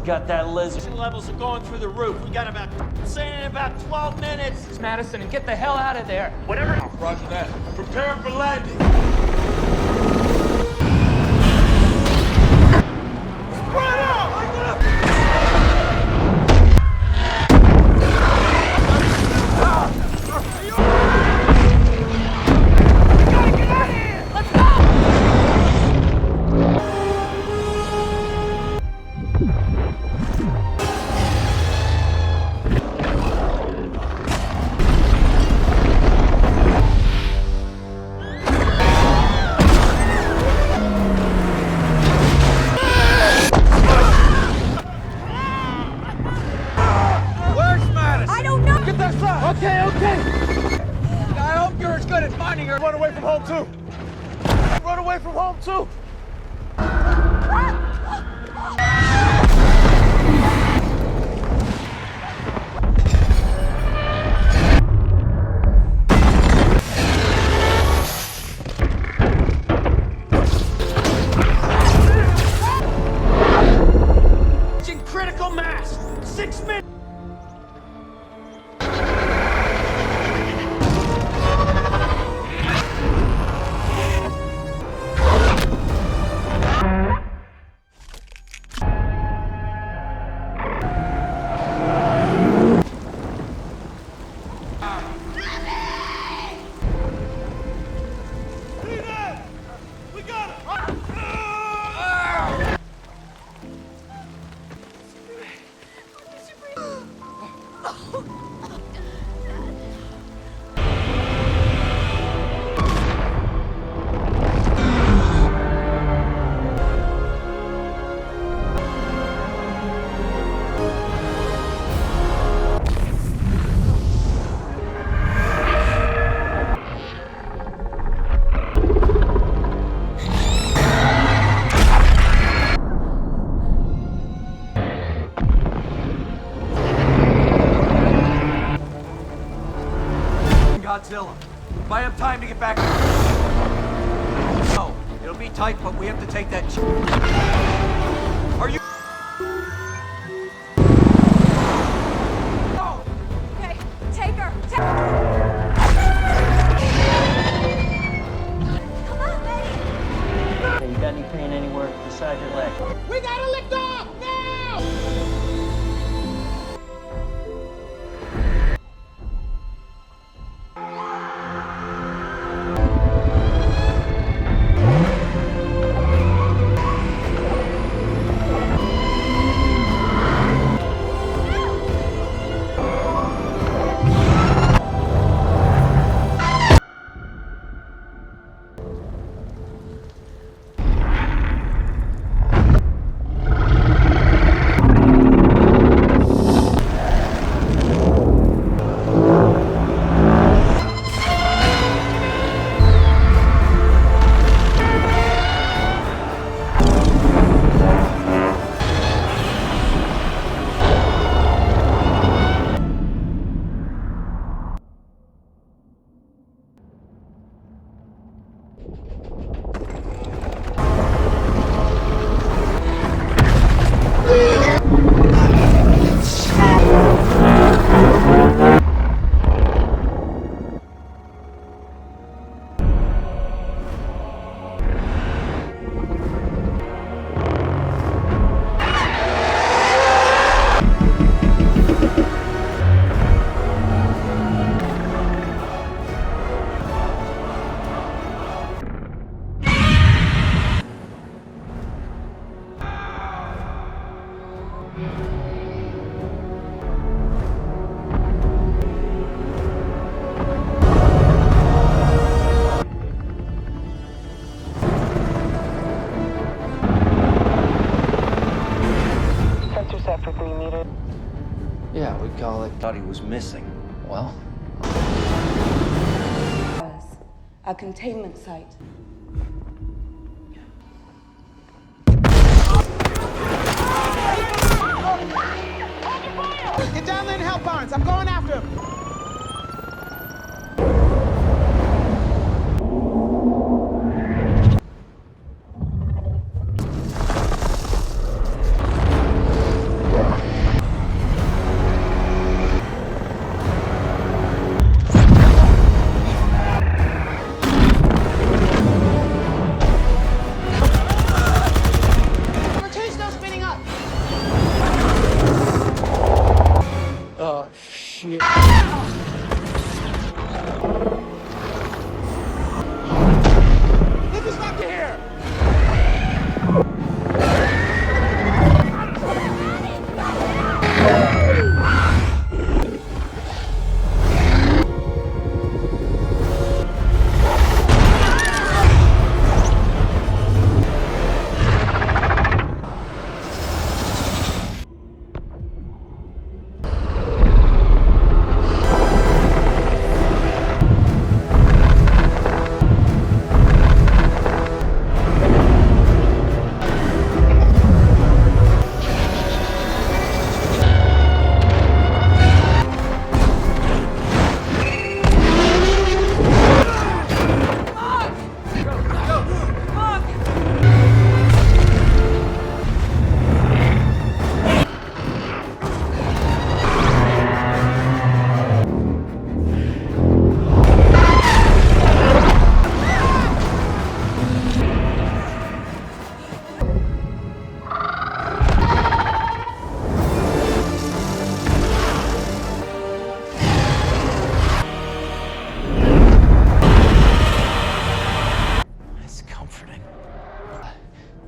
got that lizard. Levels are going through the roof. We got about 12 minutes. It's Madison, and get the hell out of there. Whatever. Roger that. Prepare for landing. Spread out! Okay. I hope you're as good at finding her. Run away from home, too. Run away from home, too. Critical mass. 6 minutes. Godzilla. If I have time to get back. No, it'll be tight, but we have to take that. Are you? Oh. Okay, take her. Come on, Betty. Hey, you got any pain anywhere beside your leg? We gotta lift off now! Yeah, we call it. Thought he was missing. Well, A containment site. Get down there and help Barnes. I'm going after him.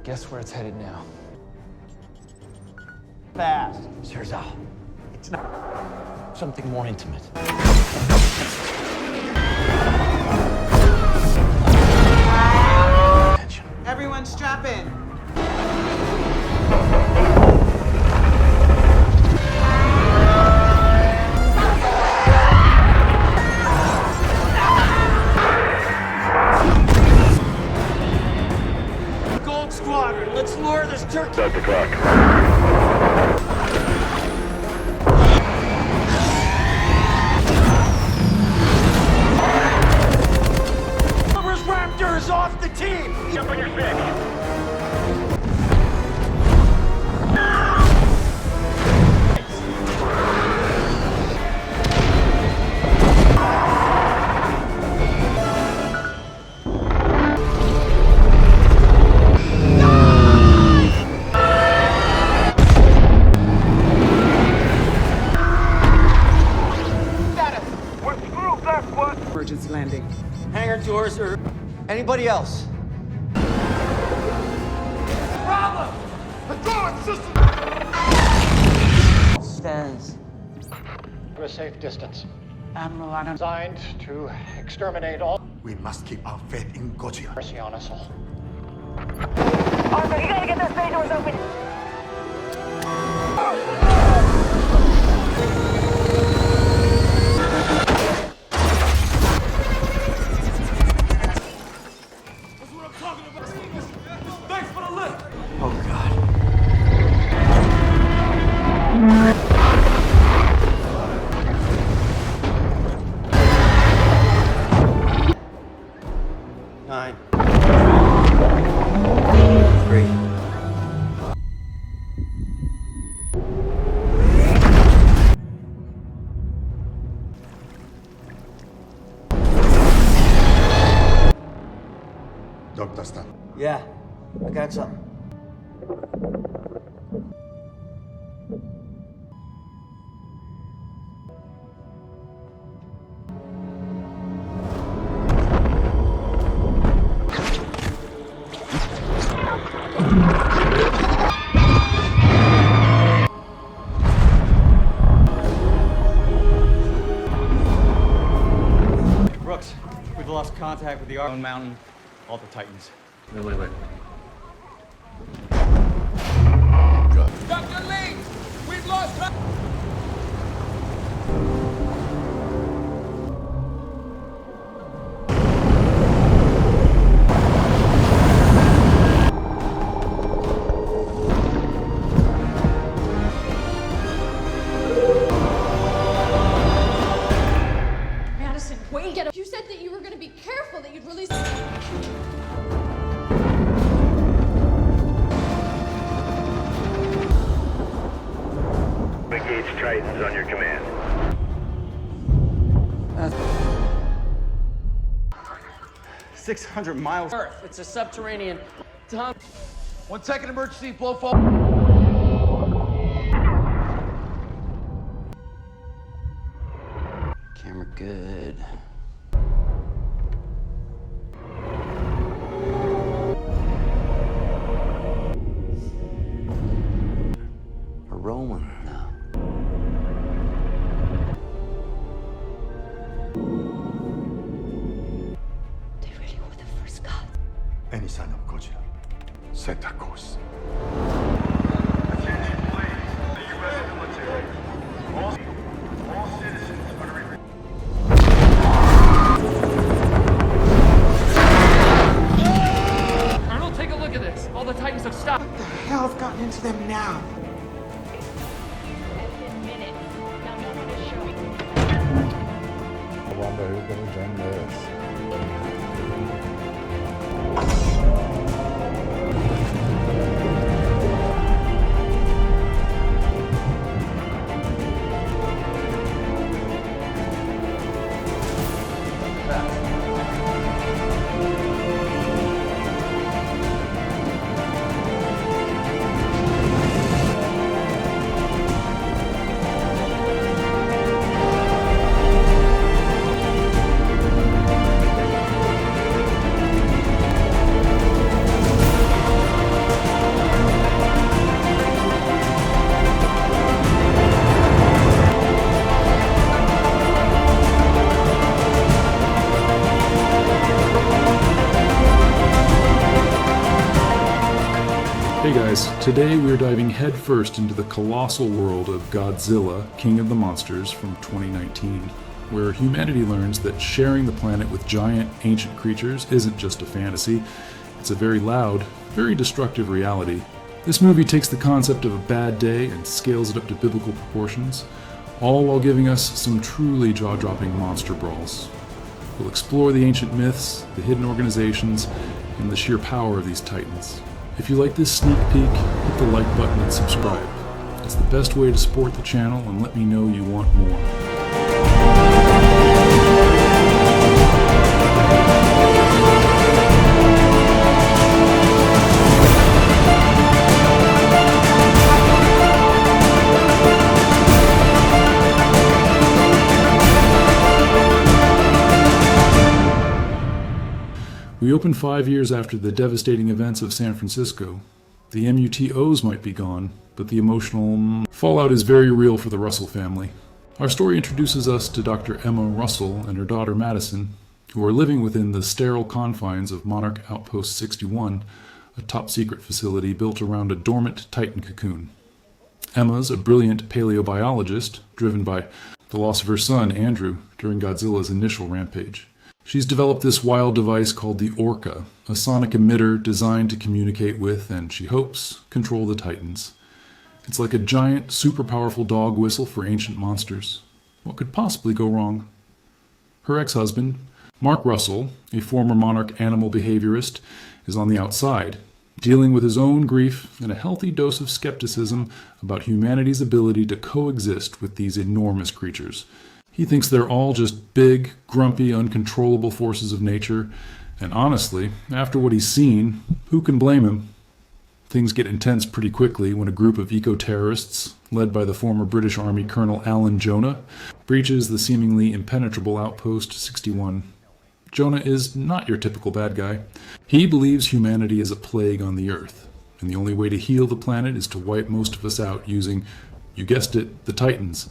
Guess where it's headed now. Fast. Sirzal, it's not something more intimate. Attention. Everyone strap in. Gold Squadron, let's lure this turkey. Start the clock. Raptors off the team! Jump on your stick. We're through, that's what! Emergency landing. Hangar doors are... Anybody else? Stands. To a safe distance. Admiral, I don't... Designed to exterminate all We must keep our faith in Godzilla. mercy on us all. Arthur, you gotta get those bay doors open. Thanks for the lift! Oh, God. Nine. 3. Dr. Stan. Yeah, I got something. Brooks, we've lost contact with the Arlon Mountain, all the Titans. Wait. Dr. Lee! We've lost... Madison, wait! You said that you were gonna be careful, that you'd release... Engage Titans on your command. 600 miles. Earth, it's a subterranean tunnel. 1 second emergency, blow fall. Camera good. A Roman now. They really were the first gods. Any sign of Godzilla, set a course. Attention, please. The U.S. military. All citizens are to report. Arnold, take a look at this. All the Titans have stopped. What the hell have gotten into them now? I wonder who could have done this. guys, today we're diving headfirst into the colossal world of Godzilla, King of the Monsters from 2019, where humanity learns that sharing the planet with giant, ancient creatures isn't just a fantasy, it's a very loud, very destructive reality. This movie takes the concept of a bad day and scales it up to biblical proportions, all while giving us some truly jaw-dropping monster brawls. We'll explore the ancient myths, the hidden organizations, and the sheer power of these titans. If you like this sneak peek, hit the like button and subscribe. It's the best way to support the channel and let me know you want more. We open 5 years after the devastating events of San Francisco. The MUTOs might be gone, but the emotional fallout is very real for the Russell family. Our story introduces us to Dr. Emma Russell and her daughter Madison, who are living within the sterile confines of Monarch Outpost 61, a top-secret facility built around a dormant Titan cocoon. Emma's a brilliant paleobiologist, driven by the loss of her son, Andrew, during Godzilla's initial rampage. She's developed this wild device called the Orca, a sonic emitter designed to communicate with, and she hopes, control the Titans. It's like a giant, super powerful dog whistle for ancient monsters. What could possibly go wrong? Her ex-husband, Mark Russell, a former Monarch animal behaviorist, is on the outside, dealing with his own grief and a healthy dose of skepticism about humanity's ability to coexist with these enormous creatures. He thinks they're all just big, grumpy, uncontrollable forces of nature, and honestly, after what he's seen, who can blame him? Things get intense pretty quickly when a group of eco-terrorists, led by the former British Army Colonel Alan Jonah, breaches the seemingly impenetrable Outpost 61. Jonah is not your typical bad guy. He believes humanity is a plague on the Earth, and the only way to heal the planet is to wipe most of us out using, you guessed it, the Titans.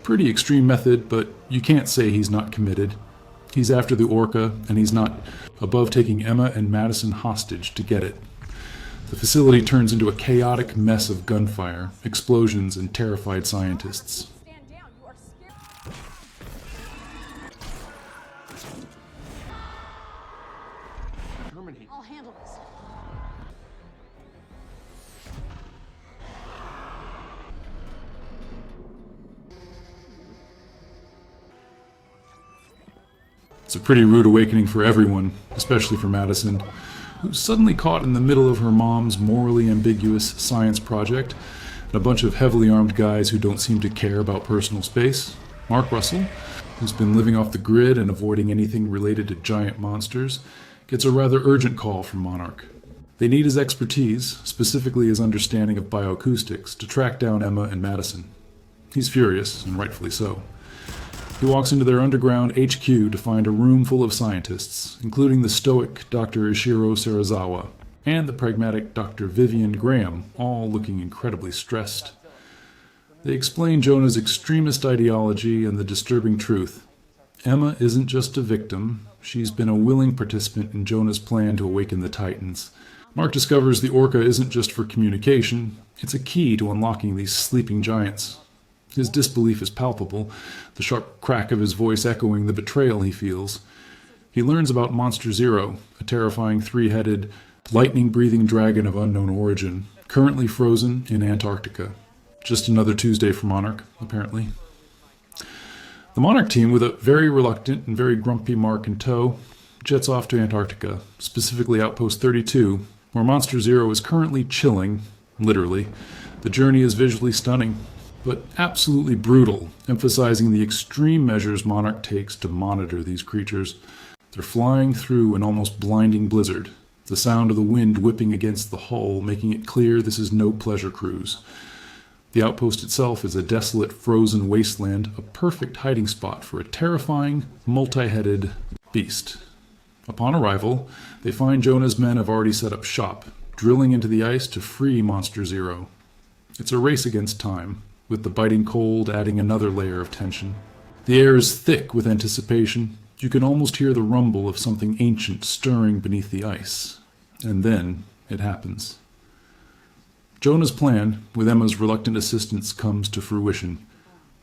Pretty extreme method, but you can't say he's not committed. He's after the Orca, and he's not above taking Emma and Madison hostage to get it. The facility turns into a chaotic mess of gunfire, explosions, and terrified scientists. I'll handle this. It's a pretty rude awakening for everyone, especially for Madison, who's suddenly caught in the middle of her mom's morally ambiguous science project, and a bunch of heavily armed guys who don't seem to care about personal space. Mark Russell, who's been living off the grid and avoiding anything related to giant monsters, gets a rather urgent call from Monarch. They need his expertise, specifically his understanding of bioacoustics, to track down Emma and Madison. He's furious, and rightfully so. He walks into their underground HQ to find a room full of scientists, including the stoic Dr. Ishiro Serizawa and the pragmatic Dr. Vivian Graham, all looking incredibly stressed. They explain Jonah's extremist ideology and the disturbing truth. Emma isn't just a victim, she's been a willing participant in Jonah's plan to awaken the Titans. Mark discovers the Orca isn't just for communication, it's a key to unlocking these sleeping giants. His disbelief is palpable, the sharp crack of his voice echoing the betrayal he feels. He learns about Monster Zero, a terrifying three-headed, lightning-breathing dragon of unknown origin, currently frozen in Antarctica. Just another Tuesday for Monarch, apparently. The Monarch team, with a very reluctant and very grumpy Mark in tow, jets off to Antarctica, specifically Outpost 32, where Monster Zero is currently chilling, literally. The journey is visually stunning, but absolutely brutal, emphasizing the extreme measures Monarch takes to monitor these creatures. They're flying through an almost blinding blizzard, the sound of the wind whipping against the hull making it clear this is no pleasure cruise. The outpost itself is a desolate, frozen wasteland, a perfect hiding spot for a terrifying, multi-headed beast. Upon arrival, they find Jonah's men have already set up shop, drilling into the ice to free Monster Zero. It's a race against time, with the biting cold adding another layer of tension. The air is thick with anticipation. You can almost hear the rumble of something ancient stirring beneath the ice. And then it happens. Jonah's plan, with Emma's reluctant assistance, comes to fruition.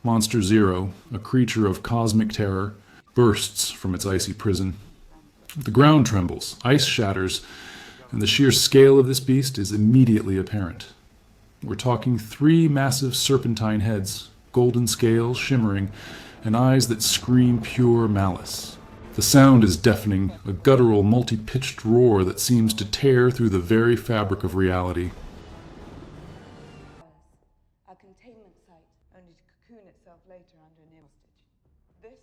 Monster Zero, a creature of cosmic terror, bursts from its icy prison. The ground trembles, ice shatters, and the sheer scale of this beast is immediately apparent. We're talking 3 massive serpentine heads, golden scales shimmering, and eyes that scream pure malice. The sound is deafening, a guttural, multi-pitched roar that seems to tear through the very fabric of reality. A containment site, only to cocoon itself later under an hostage.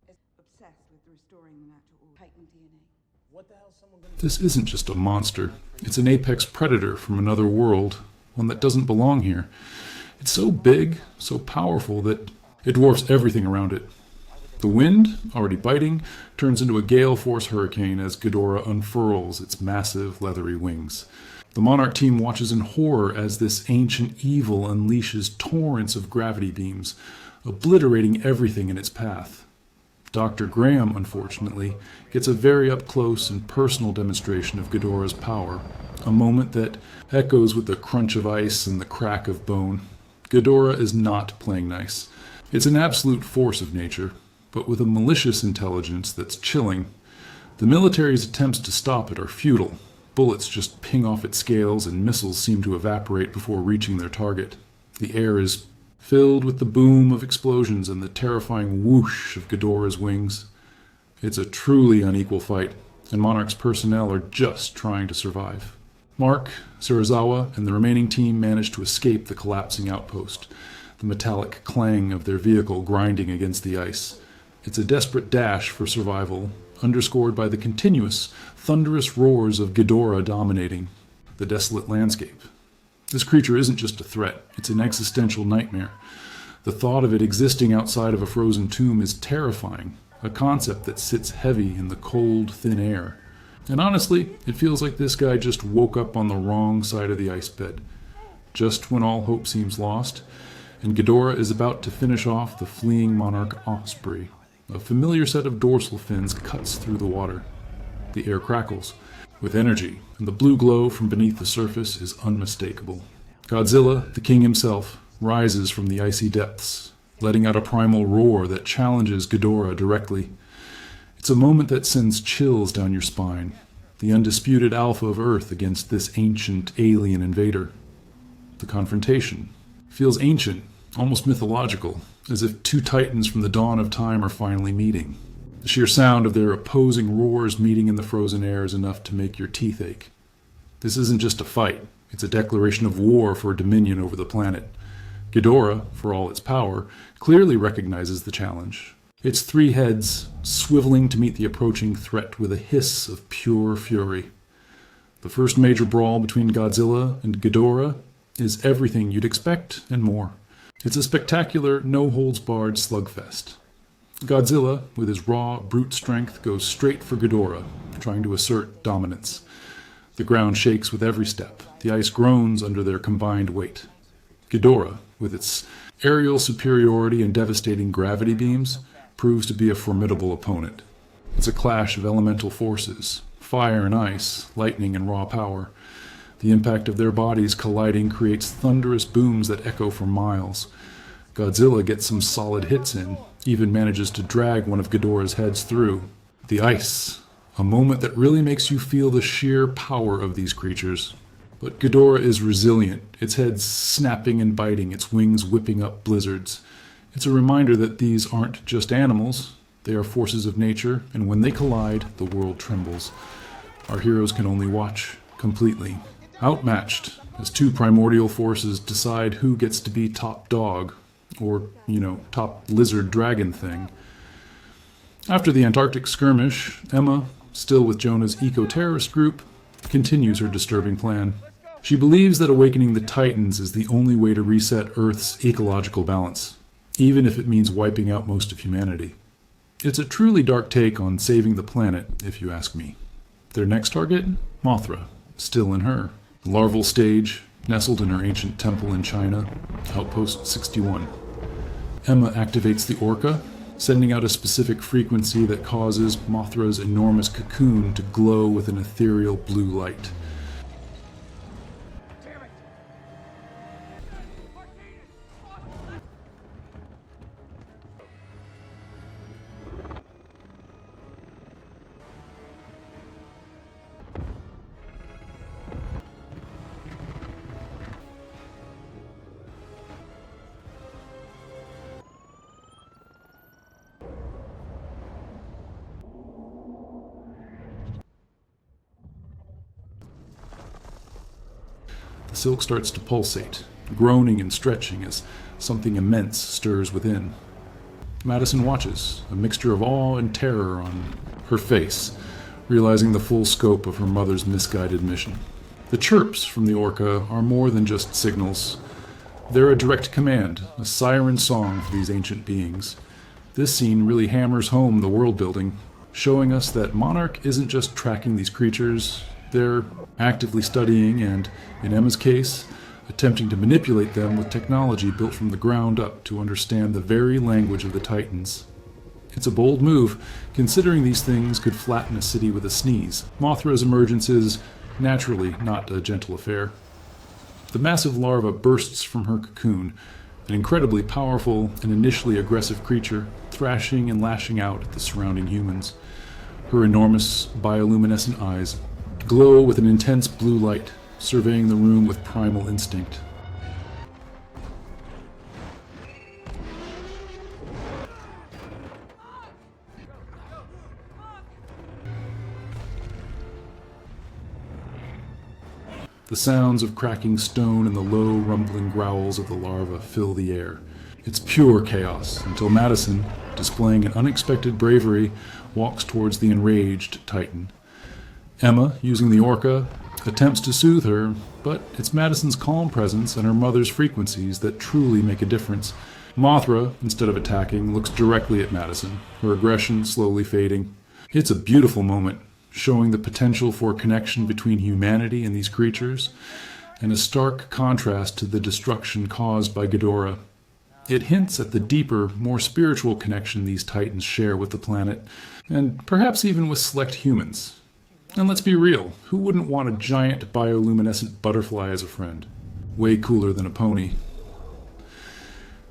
This is obsessed with restoring the natural order, Titan DNA. What the hell is someone going to... This isn't just a monster. It's an apex predator from another world, one that doesn't belong here. It's so big, so powerful that it dwarfs everything around it. The wind, already biting, turns into a gale force hurricane as Ghidorah unfurls its massive, leathery wings. The Monarch team watches in horror as this ancient evil unleashes torrents of gravity beams, obliterating everything in its path. Dr. Graham, unfortunately, gets a very up-close and personal demonstration of Ghidorah's power, a moment that echoes with the crunch of ice and the crack of bone. Ghidorah is not playing nice. It's an absolute force of nature, but with a malicious intelligence that's chilling. The military's attempts to stop it are futile. Bullets just ping off its scales and missiles seem to evaporate before reaching their target. The air is filled with the boom of explosions and the terrifying whoosh of Ghidorah's wings. It's a truly unequal fight, and Monarch's personnel are just trying to survive. Mark, Serizawa, and the remaining team manage to escape the collapsing outpost, the metallic clang of their vehicle grinding against the ice. It's a desperate dash for survival, underscored by the continuous, thunderous roars of Ghidorah dominating the desolate landscape. This creature isn't just a threat, it's an existential nightmare. The thought of it existing outside of a frozen tomb is terrifying, a concept that sits heavy in the cold, thin air. And honestly, it feels like this guy just woke up on the wrong side of the ice bed, just when all hope seems lost, and Ghidorah is about to finish off the fleeing Monarch Osprey. A familiar set of dorsal fins cuts through the water. The air crackles with energy, and the blue glow from beneath the surface is unmistakable. Godzilla, the king himself, rises from the icy depths, letting out a primal roar that challenges Ghidorah directly. It's a moment that sends chills down your spine, the undisputed alpha of Earth against this ancient alien invader. The confrontation feels ancient, almost mythological, as if 2 titans from the dawn of time are finally meeting. The sheer sound of their opposing roars meeting in the frozen air is enough to make your teeth ache. This isn't just a fight, it's a declaration of war for dominion over the planet. Ghidorah, for all its power, clearly recognizes the challenge. Its 3 heads swiveling to meet the approaching threat with a hiss of pure fury. The first major brawl between Godzilla and Ghidorah is everything you'd expect and more. It's a spectacular, no-holds-barred slugfest. Godzilla, with his raw, brute strength, goes straight for Ghidorah, trying to assert dominance. The ground shakes with every step. The ice groans under their combined weight. Ghidorah, with its aerial superiority and devastating gravity beams, proves to be a formidable opponent. It's a clash of elemental forces, fire and ice, lightning and raw power. The impact of their bodies colliding creates thunderous booms that echo for miles. Godzilla gets some solid hits in, even manages to drag one of Ghidorah's heads through. The ice, a moment that really makes you feel the sheer power of these creatures. But Ghidorah is resilient, its head snapping and biting, its wings whipping up blizzards. It's a reminder that these aren't just animals, they are forces of nature, and when they collide, the world trembles. Our heroes can only watch, completely outmatched, as 2 primordial forces decide who gets to be top dog, or, top lizard dragon thing. After the Antarctic skirmish, Emma, still with Jonah's eco-terrorist group, continues her disturbing plan. She believes that awakening the Titans is the only way to reset Earth's ecological balance, even if it means wiping out most of humanity. It's a truly dark take on saving the planet, if you ask me. Their next target? Mothra, still in her. Larval stage, nestled in her ancient temple in China, Outpost 61. Emma activates the Orca, sending out a specific frequency that causes Mothra's enormous cocoon to glow with an ethereal blue light. Damn it! The silk starts to pulsate, groaning and stretching as something immense stirs within. Madison watches, a mixture of awe and terror on her face, realizing the full scope of her mother's misguided mission. The chirps from the orca are more than just signals. They're a direct command, a siren song for these ancient beings. This scene really hammers home the world building, showing us that Monarch isn't just tracking these creatures, they're actively studying and, in Emma's case, attempting to manipulate them with technology built from the ground up to understand the very language of the Titans. It's a bold move, considering these things could flatten a city with a sneeze. Mothra's emergence is, naturally, not a gentle affair. The massive larva bursts from her cocoon, an incredibly powerful and initially aggressive creature, thrashing and lashing out at the surrounding humans. Her enormous, bioluminescent eyes glow with an intense blue light, surveying the room with primal instinct. The sounds of cracking stone and the low, rumbling growls of the larva fill the air. It's pure chaos until Madison, displaying an unexpected bravery, walks towards the enraged Titan. Emma, using the orca, attempts to soothe her, but it's Madison's calm presence and her mother's frequencies that truly make a difference. Mothra, instead of attacking, looks directly at Madison, her aggression slowly fading. It's a beautiful moment, showing the potential for connection between humanity and these creatures, and a stark contrast to the destruction caused by Ghidorah. It hints at the deeper, more spiritual connection these Titans share with the planet, and perhaps even with select humans. And let's be real, who wouldn't want a giant bioluminescent butterfly as a friend? Way cooler than a pony.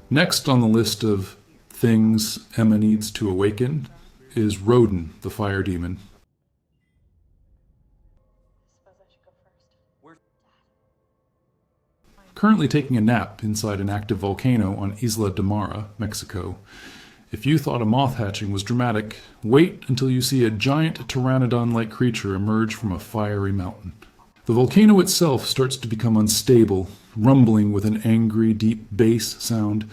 Next on the list of things Emma needs to awaken is Rodan, the fire demon. Currently taking a nap inside an active volcano on Isla de Mara, Mexico. If you thought a moth hatching was dramatic, wait until you see a giant pteranodon-like creature emerge from a fiery mountain. The volcano itself starts to become unstable, rumbling with an angry, deep bass sound.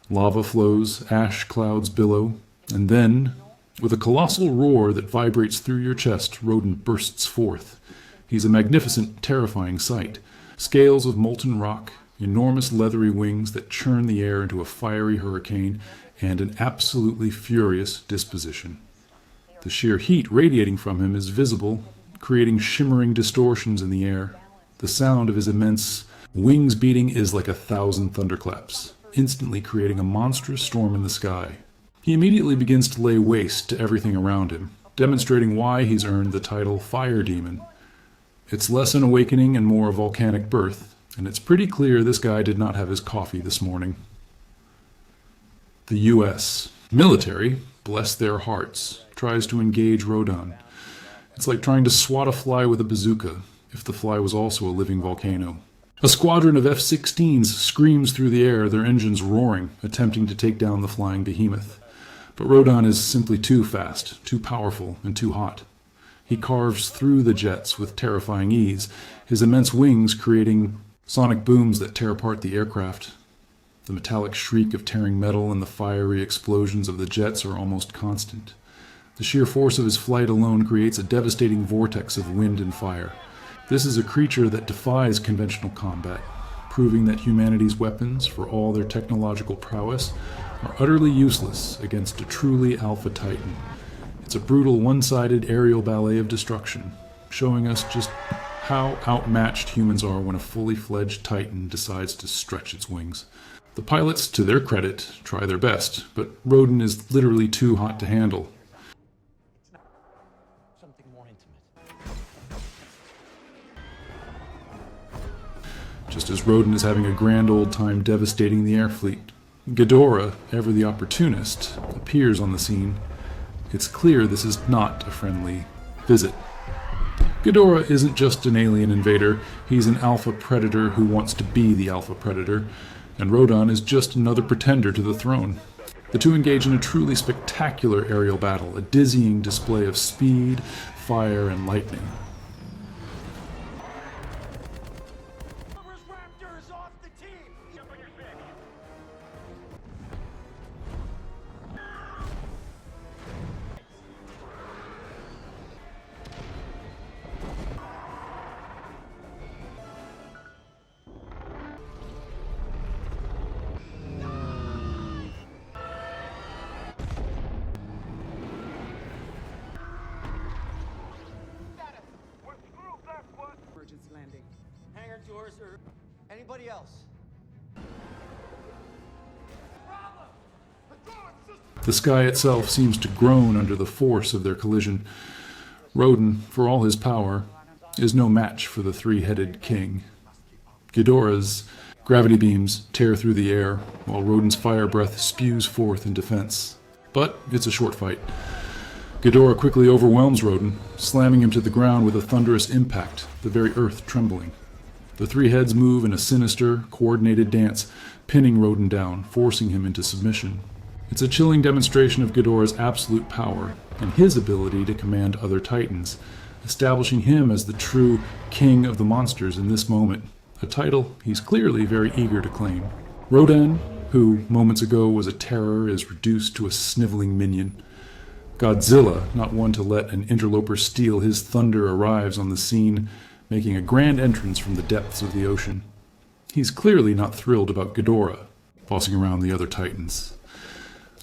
Lava flows, ash clouds billow, and then, with a colossal roar that vibrates through your chest, Rodan bursts forth. He's a magnificent, terrifying sight. Scales of molten rock, enormous leathery wings that churn the air into a fiery hurricane, and an absolutely furious disposition. The sheer heat radiating from him is visible, creating shimmering distortions in the air. The sound of his immense wings beating is like 1,000 thunderclaps, instantly creating a monstrous storm in the sky. He immediately begins to lay waste to everything around him, demonstrating why he's earned the title Fire Demon. It's less an awakening and more a volcanic birth, and it's pretty clear this guy did not have his coffee this morning. The U.S. military, bless their hearts, tries to engage Rodan. It's like trying to swat a fly with a bazooka, if the fly was also a living volcano. A squadron of F-16s screams through the air, their engines roaring, attempting to take down the flying behemoth. But Rodan is simply too fast, too powerful, and too hot. He carves through the jets with terrifying ease, his immense wings creating sonic booms that tear apart the aircraft. The metallic shriek of tearing metal and the fiery explosions of the jets are almost constant. The sheer force of his flight alone creates a devastating vortex of wind and fire. This is a creature that defies conventional combat, proving that humanity's weapons, for all their technological prowess, are utterly useless against a truly alpha titan. It's a brutal one-sided aerial ballet of destruction, showing us just how outmatched humans are when a fully fledged titan decides to stretch its wings. The pilots, to their credit, try their best, but Rodan is literally too hot to handle. Something more intimate. Just as Rodan is having a grand old time devastating the air fleet, Ghidorah, ever the opportunist, appears on the scene. It's clear this is not a friendly visit. Ghidorah isn't just an alien invader, he's an alpha predator who wants to be the alpha predator, and Rodan is just another pretender to the throne. The two engage in a truly spectacular aerial battle, a dizzying display of speed, fire, and lightning. yours or anybody else. The sky itself seems to groan under the force of their collision. Rodan, for all his power, is no match for the three-headed king. Ghidorah's gravity beams tear through the air, while Rodan's fire breath spews forth in defense. But it's a short fight. Ghidorah quickly overwhelms Rodan, slamming him to the ground with a thunderous impact, the very earth trembling. The three heads move in a sinister, coordinated dance, pinning Rodan down, forcing him into submission. It's a chilling demonstration of Ghidorah's absolute power and his ability to command other titans, establishing him as the true king of the monsters in this moment, a title he's clearly very eager to claim. Rodan, who moments ago was a terror, is reduced to a sniveling minion. Godzilla, not one to let an interloper steal his thunder, arrives on the scene, making a grand entrance from the depths of the ocean. He's clearly not thrilled about Ghidorah bossing around the other titans.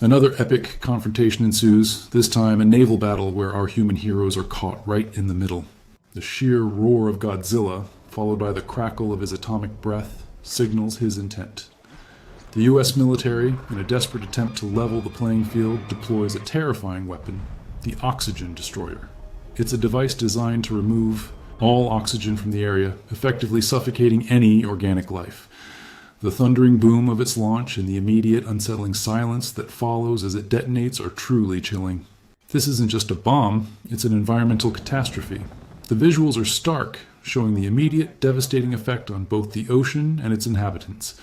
Another epic confrontation ensues, this time a naval battle where our human heroes are caught right in the middle. The sheer roar of Godzilla, followed by the crackle of his atomic breath, signals his intent. The US military, in a desperate attempt to level the playing field, deploys a terrifying weapon, the oxygen destroyer. It's a device designed to remove all oxygen from the area, effectively suffocating any organic life. The thundering boom of its launch and the immediate unsettling silence that follows as it detonates are truly chilling. This isn't just a bomb, it's an environmental catastrophe. The visuals are stark, showing the immediate devastating effect on both the ocean and its inhabitants.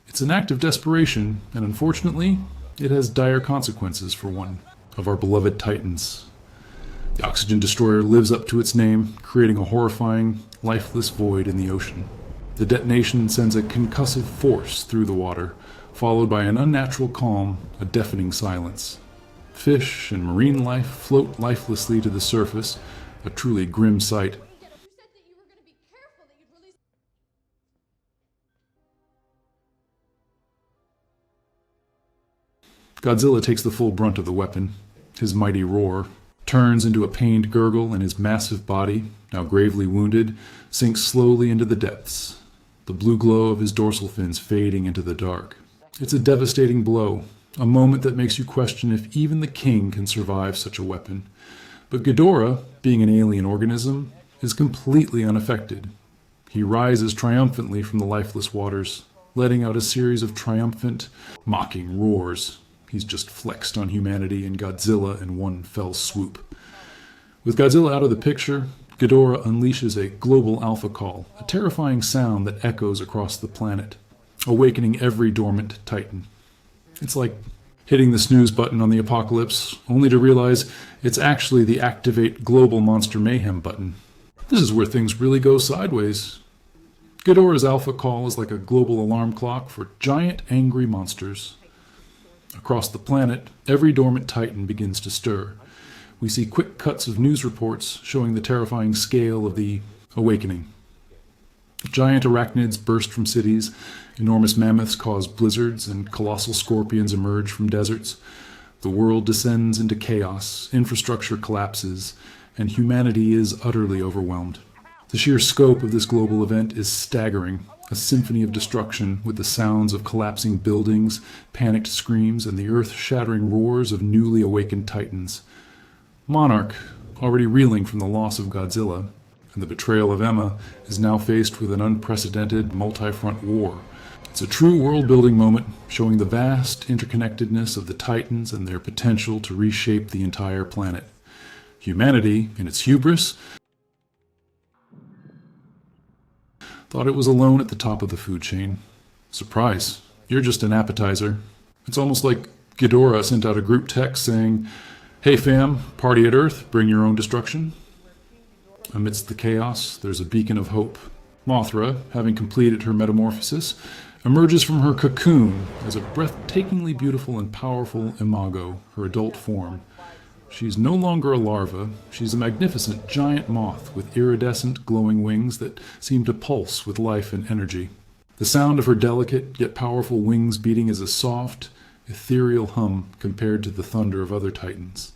It's an act of desperation, and unfortunately, it has dire consequences for one of our beloved titans. The oxygen destroyer lives up to its name, creating a horrifying, lifeless void in the ocean. The detonation sends a concussive force through the water, followed by an unnatural calm, a deafening silence. Fish and marine life float lifelessly to the surface, a truly grim sight. Godzilla takes the full brunt of the weapon. His mighty roar turns into a pained gurgle, and his massive body, now gravely wounded, sinks slowly into the depths, the blue glow of his dorsal fins fading into the dark. It's a devastating blow, a moment that makes you question if even the king can survive such a weapon. But Ghidorah, being an alien organism, is completely unaffected. He rises triumphantly from the lifeless waters, letting out a series of triumphant, mocking roars. He's just flexed on humanity and Godzilla in one fell swoop. With Godzilla out of the picture, Ghidorah unleashes a global alpha call, a terrifying sound that echoes across the planet, awakening every dormant titan. It's like hitting the snooze button on the apocalypse, only to realize it's actually the activate global monster mayhem button. This is where things really go sideways. Ghidorah's alpha call is like a global alarm clock for giant angry monsters. Across the planet, every dormant titan begins to stir. We see quick cuts of news reports showing the terrifying scale of the awakening. Giant arachnids burst from cities, enormous mammoths cause blizzards, and colossal scorpions emerge from deserts. The world descends into chaos, infrastructure collapses, and humanity is utterly overwhelmed. The sheer scope of this global event is staggering, a symphony of destruction with the sounds of collapsing buildings, panicked screams, and the earth-shattering roars of newly awakened titans. Monarch, already reeling from the loss of Godzilla and the betrayal of Emma, is now faced with an unprecedented multi-front war. It's a true world-building moment, showing the vast interconnectedness of the titans and their potential to reshape the entire planet. Humanity, in its hubris, thought it was alone at the top of the food chain. Surprise, you're just an appetizer. It's almost like Ghidorah sent out a group text saying, "Hey fam, party at Earth, bring your own destruction." Amidst the chaos, there's a beacon of hope. Mothra, having completed her metamorphosis, emerges from her cocoon as a breathtakingly beautiful and powerful imago, her adult form. She's no longer a larva, she's a magnificent giant moth with iridescent glowing wings that seem to pulse with life and energy. The sound of her delicate yet powerful wings beating is a soft, ethereal hum compared to the thunder of other titans.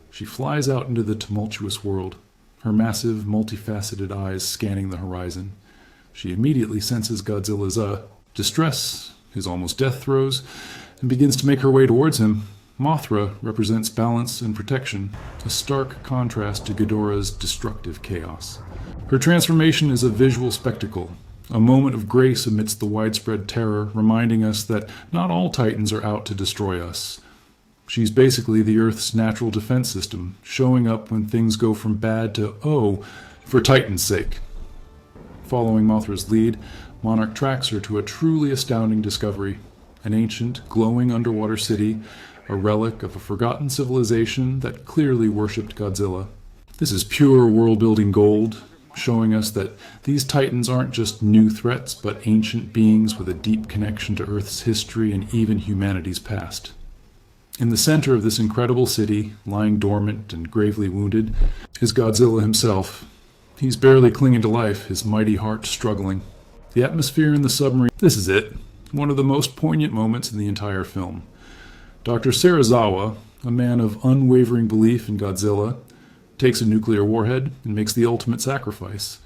She flies out into the tumultuous world, her massive, multifaceted eyes scanning the horizon. She immediately senses Godzilla's distress, his almost death throes, and begins to make her way towards him. Mothra represents balance and protection, a stark contrast to Ghidorah's destructive chaos. Her transformation is a visual spectacle, a moment of grace amidst the widespread terror, reminding us that not all Titans are out to destroy us. She's basically the Earth's natural defense system, showing up when things go from bad to oh, for Titan's sake. Following Mothra's lead, Monarch tracks her to a truly astounding discovery, an ancient, glowing underwater city, a relic of a forgotten civilization that clearly worshipped Godzilla. This is pure world-building gold, showing us that these Titans aren't just new threats, but ancient beings with a deep connection to Earth's history and even humanity's past. In the center of this incredible city, lying dormant and gravely wounded, is Godzilla himself. He's barely clinging to life, his mighty heart struggling. The atmosphere in the submarine, this is it, one of the most poignant moments in the entire film. Dr. Serizawa, a man of unwavering belief in Godzilla, takes a nuclear warhead and makes the ultimate sacrifice.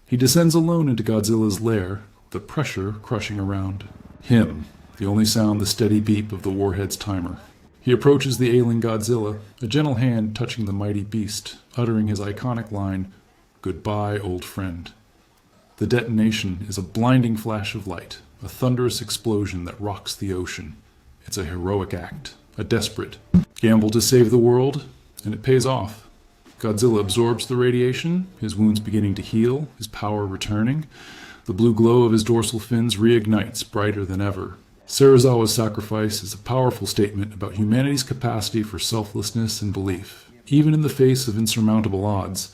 He descends alone into Godzilla's lair, the pressure crushing around him, the only sound the steady beep of the warhead's timer. He approaches the ailing Godzilla, a gentle hand touching the mighty beast, uttering his iconic line, "Goodbye, old friend." The detonation is a blinding flash of light, a thunderous explosion that rocks the ocean. It's a heroic act, a desperate gamble to save the world, and it pays off. Godzilla absorbs the radiation, his wounds beginning to heal, his power returning. The blue glow of his dorsal fins reignites, brighter than ever. Serizawa's sacrifice is a powerful statement about humanity's capacity for selflessness and belief, even in the face of insurmountable odds.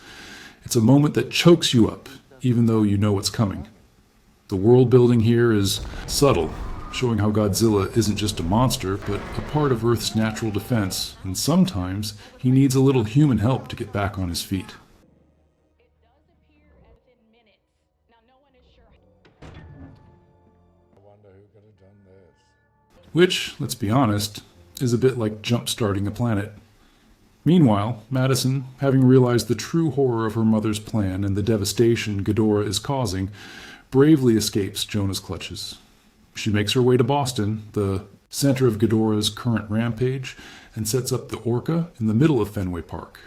It's a moment that chokes you up, even though you know what's coming. The world building here is subtle, showing how Godzilla isn't just a monster, but a part of Earth's natural defense, and sometimes he needs a little human help to get back on his feet. Which, let's be honest, is a bit like jump-starting a planet. Meanwhile, Madison, having realized the true horror of her mother's plan and the devastation Ghidorah is causing, bravely escapes Jonah's clutches. She makes her way to Boston, the center of Ghidorah's current rampage, and sets up the Orca in the middle of Fenway Park.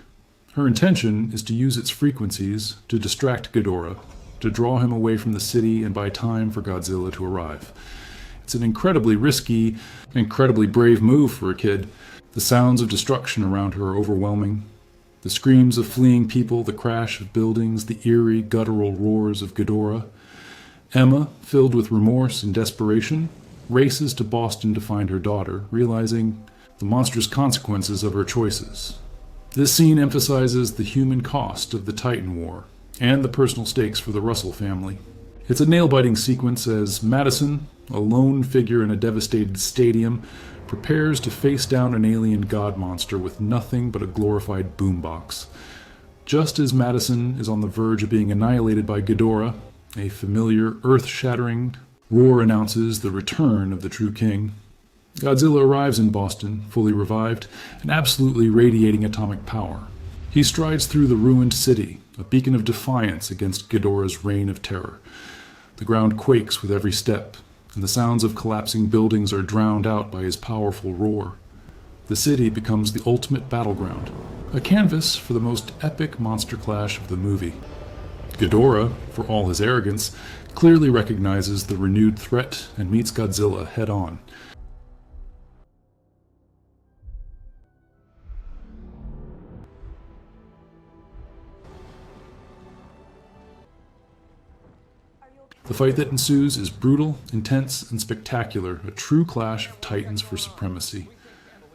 Her intention is to use its frequencies to distract Ghidorah, to draw him away from the city and buy time for Godzilla to arrive. It's an incredibly risky, incredibly brave move for a kid. The sounds of destruction around her are overwhelming. The screams of fleeing people, the crash of buildings, the eerie, guttural roars of Ghidorah. Emma, filled with remorse and desperation, races to Boston to find her daughter, realizing the monstrous consequences of her choices. This scene emphasizes the human cost of the Titan War and the personal stakes for the Russell family. It's a nail-biting sequence as Madison, a lone figure in a devastated stadium, prepares to face down an alien god monster with nothing but a glorified boombox. Just as Madison is on the verge of being annihilated by Ghidorah, a familiar, earth-shattering roar announces the return of the true king. Godzilla arrives in Boston, fully revived, and absolutely radiating atomic power. He strides through the ruined city, a beacon of defiance against Ghidorah's reign of terror. The ground quakes with every step, and the sounds of collapsing buildings are drowned out by his powerful roar. The city becomes the ultimate battleground, a canvas for the most epic monster clash of the movie. Ghidorah, for all his arrogance, clearly recognizes the renewed threat and meets Godzilla head-on. The fight that ensues is brutal, intense, and spectacular, a true clash of titans for supremacy.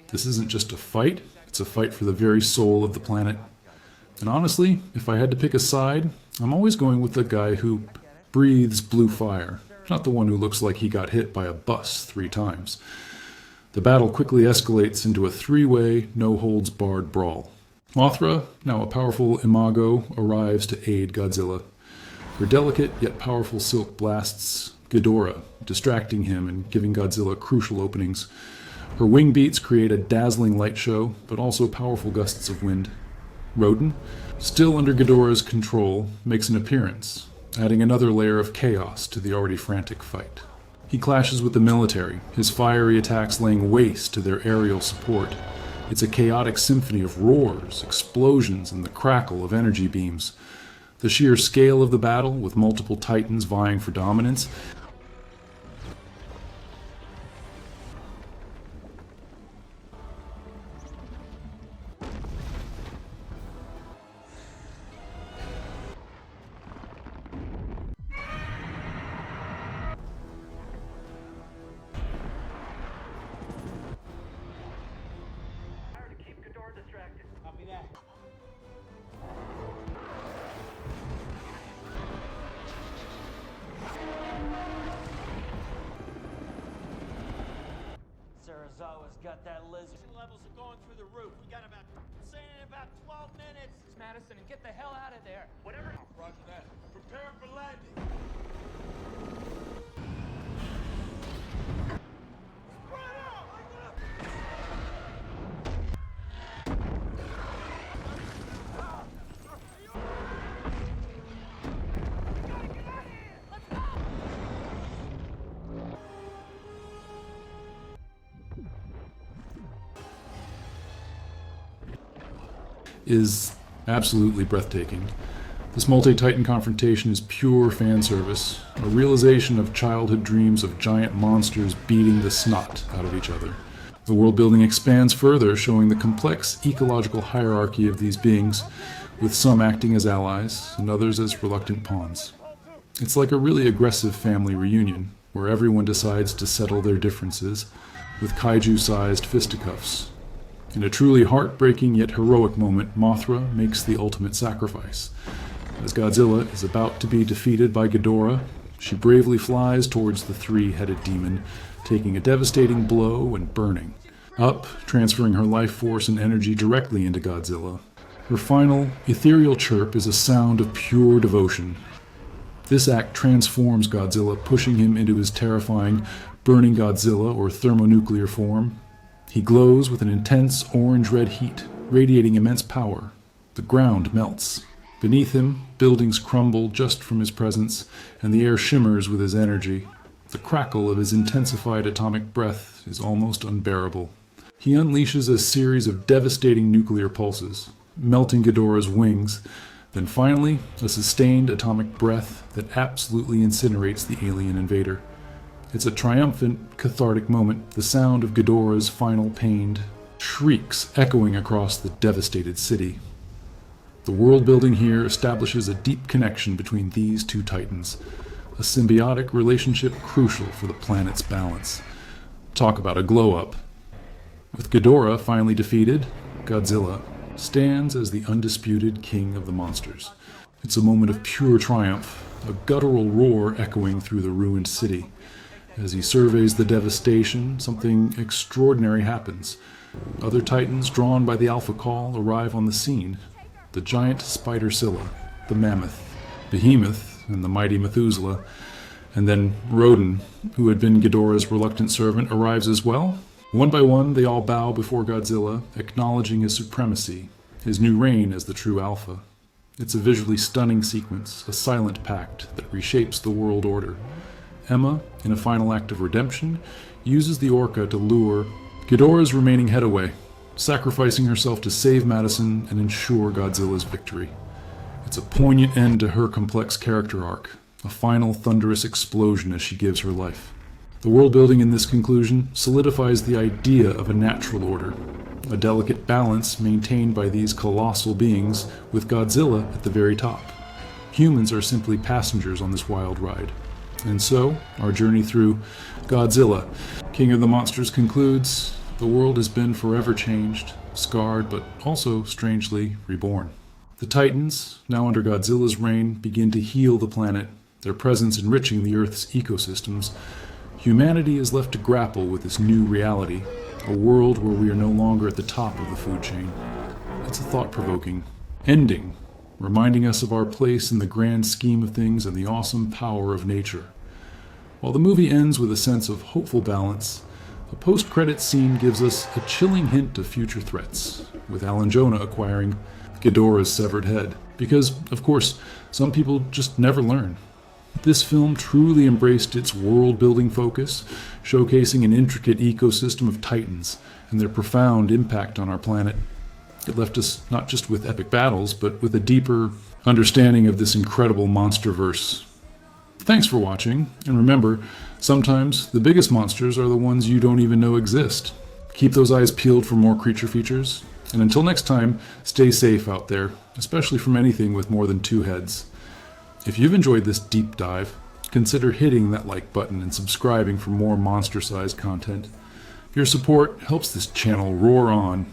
This isn't just a fight, it's a fight for the very soul of the planet. And honestly, if I had to pick a side, I'm always going with the guy who breathes blue fire, not the one who looks like he got hit by a bus 3 times. The battle quickly escalates into a 3-way, no-holds-barred brawl. Mothra, now a powerful imago, arrives to aid Godzilla. Her delicate yet powerful silk blasts Ghidorah, distracting him and giving Godzilla crucial openings. Her wing beats create a dazzling light show, but also powerful gusts of wind. Rodan, still under Ghidorah's control, makes an appearance, adding another layer of chaos to the already frantic fight. He clashes with the military, his fiery attacks laying waste to their aerial support. It's a chaotic symphony of roars, explosions, and the crackle of energy beams. The sheer scale of the battle, with multiple titans vying for dominance, Keep Ghidorah distracted. Copy that. Sarazawa's got that lizard. Levels are going through the roof. We got about, saying in about 12 minutes. Madison, and get the hell out of there. Whatever. Roger that. Prepare for landing. is absolutely breathtaking. This multi-titan confrontation is pure fan service, a realization of childhood dreams of giant monsters beating the snot out of each other. The world building expands further, showing the complex ecological hierarchy of these beings, with some acting as allies and others as reluctant pawns. It's like a really aggressive family reunion, where everyone decides to settle their differences with kaiju-sized fisticuffs. In a truly heartbreaking yet heroic moment, Mothra makes the ultimate sacrifice. As Godzilla is about to be defeated by Ghidorah, she bravely flies towards the three-headed demon, taking a devastating blow and burning. Up, transferring her life force and energy directly into Godzilla. Her final, ethereal chirp is a sound of pure devotion. This act transforms Godzilla, pushing him into his terrifying burning Godzilla or thermonuclear form. He glows with an intense orange-red heat, radiating immense power. The ground melts. Beneath him, buildings crumble just from his presence, and the air shimmers with his energy. The crackle of his intensified atomic breath is almost unbearable. He unleashes a series of devastating nuclear pulses, melting Ghidorah's wings, then finally, a sustained atomic breath that absolutely incinerates the alien invader. It's a triumphant, cathartic moment, the sound of Ghidorah's final pained shrieks echoing across the devastated city. The world building here establishes a deep connection between these two titans, a symbiotic relationship crucial for the planet's balance. Talk about a glow-up. With Ghidorah finally defeated, Godzilla stands as the undisputed king of the monsters. It's a moment of pure triumph, a guttural roar echoing through the ruined city. As he surveys the devastation, something extraordinary happens. Other titans, drawn by the Alpha Call, arrive on the scene. The giant Spider-Scylla, the Mammoth, Behemoth, and the mighty Methuselah. And then Rodan, who had been Ghidorah's reluctant servant, arrives as well. One by one, they all bow before Godzilla, acknowledging his supremacy, his new reign as the true Alpha. It's a visually stunning sequence, a silent pact that reshapes the world order. Emma, in a final act of redemption, uses the Orca to lure Ghidorah's remaining head away, sacrificing herself to save Madison and ensure Godzilla's victory. It's a poignant end to her complex character arc, a final thunderous explosion as she gives her life. The world building in this conclusion solidifies the idea of a natural order, a delicate balance maintained by these colossal beings with Godzilla at the very top. Humans are simply passengers on this wild ride. And so, our journey through Godzilla, King of the Monsters, concludes. The world has been forever changed, scarred, but also strangely reborn. The Titans, now under Godzilla's reign, begin to heal the planet, their presence enriching the Earth's ecosystems. Humanity is left to grapple with this new reality, a world where we are no longer at the top of the food chain. It's a thought-provoking ending, reminding us of our place in the grand scheme of things and the awesome power of nature. While the movie ends with a sense of hopeful balance, a post-credits scene gives us a chilling hint of future threats, with Alan Jonah acquiring Ghidorah's severed head. Because, of course, some people just never learn. This film truly embraced its world-building focus, showcasing an intricate ecosystem of titans and their profound impact on our planet. It left us not just with epic battles, but with a deeper understanding of this incredible MonsterVerse. Thanks for watching, and remember, sometimes the biggest monsters are the ones you don't even know exist. Keep those eyes peeled for more creature features, and until next time, stay safe out there, especially from anything with more than 2 heads. If you've enjoyed this deep dive, consider hitting that like button and subscribing for more monster-sized content. Your support helps this channel roar on